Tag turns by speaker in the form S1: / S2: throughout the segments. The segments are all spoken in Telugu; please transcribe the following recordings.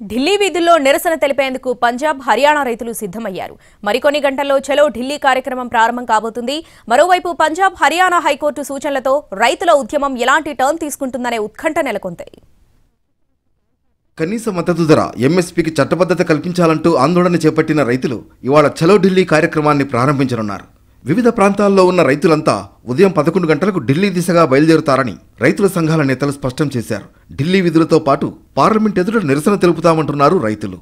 S1: ఢిల్లీ వీధుల్లో నిరసన తెలిపేందుకు పంజాబ్ హర్యానా రైతులు సిద్ధమయ్యారు. మరికొన్ని గంటల్లో చలో ఢిల్లీ కార్యక్రమం ప్రారంభం కాబోతుంది. మరోవైపు పంజాబ్ హర్యానా హైకోర్టు సూచనలతో రైతుల ఉద్యమం ఎలాంటి టర్న్ తీసుకుంటుందనే ఉత్కంఠ నెలకొంది.
S2: కనీస మద్దతు ధర ఎంఎస్పీకి చట్టబద్ధత కల్పించాలంటూ ఆందోళన చేపట్టిన రైతులు ఇవాళ చలో ఢిల్లీ కార్యక్రమాన్ని ప్రారంభించనున్నారు. వివిధ ప్రాంతాల్లో ఉన్న రైతులంతా ఉదయం 11 గంటలకు ఢిల్లీ దిశగా బయలుదేరుతారని రైతుల సంఘాల నేతలు స్పష్టం చేశారు. ఢిల్లీ విధులతో పాటు పార్లమెంట్ ఎదుట నిరసన తెలుపుతామంటున్నారు రైతులు.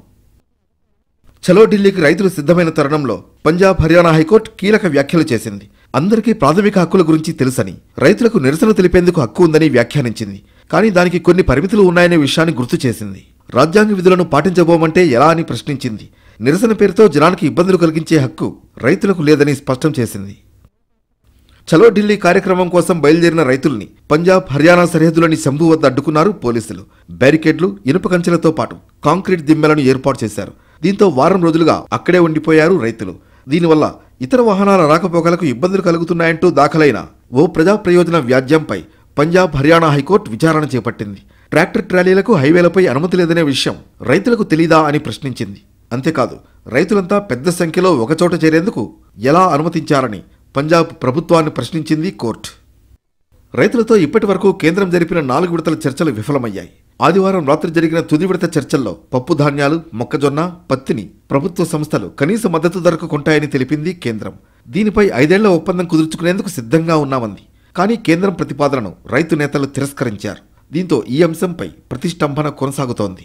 S2: చలో ఢిల్లీకి రైతులు సిద్ధమైన తరుణంలో పంజాబ్ హర్యానా హైకోర్టు కీలక వ్యాఖ్యలు చేసింది. అందరికీ ప్రాథమిక హక్కుల గురించి తెలుసని, రైతులకు నిరసన తెలిపేందుకు హక్కు ఉందని వ్యాఖ్యానించింది. కానీ దానికి కొన్ని పరిమితులు ఉన్నాయనే విషయాన్ని గుర్తు చేసింది. రాజ్యాంగ విధులను పాటించబోమంటే ఎలా అని ప్రశ్నించింది. నిరసన పేరుతో జనానికి ఇబ్బందులు కలిగించే హక్కు రైతులకు లేదని స్పష్టం చేసింది. చలో ఢిల్లీ కార్యక్రమం కోసం బయలుదేరిన రైతుల్ని పంజాబ్ హర్యానా సరిహద్దులోని శంభు వద్ద అడ్డుకున్నారు పోలీసులు. బ్యారికేడ్లు, ఇనుప కంచెలతో పాటు కాంక్రీట్ దిమ్మెలను ఏర్పాటు చేశారు. దీంతో వారం రోజులుగా అక్కడే ఉండిపోయారు రైతులు. దీనివల్ల ఇతర వాహనాల రాకపోకలకు ఇబ్బందులు కలుగుతున్నాయంటూ దాఖలైన ఓ ప్రజా ప్రయోజన వ్యాజ్యంపై పంజాబ్ హర్యానా హైకోర్టు విచారణ చేపట్టింది. ట్రాక్టర్ ట్రాలీలకు హైవేలపై అనుమతి లేదనే విషయం రైతులకు తెలీదా అని ప్రశ్నించింది. అంతేకాదు, రైతులంతా పెద్ద సంఖ్యలో ఒకచోట చేరేందుకు ఎలా అనుమతించారని పంజాబ్ ప్రభుత్వాన్ని ప్రశ్నించింది కోర్టు. రైతులతో ఇప్పటి వరకు కేంద్రం జరిపిన 4 విడతల చర్చలు విఫలమయ్యాయి. ఆదివారం రాత్రి జరిగిన తుది విడత చర్చల్లో పప్పు ధాన్యాలు, మొక్కజొన్న, పత్తిని ప్రభుత్వ సంస్థలు కనీస మద్దతు ధరకు కొంటాయని తెలిపింది కేంద్రం. దీనిపై 5 ఏళ్ల ఒప్పందం కుదుర్చుకునేందుకు సిద్ధంగా ఉన్నామంది. కానీ కేంద్రం ప్రతిపాదనను రైతు నేతలు తిరస్కరించారు. దీంతో ఈ అంశంపై ప్రతిష్టంభన కొనసాగుతోంది.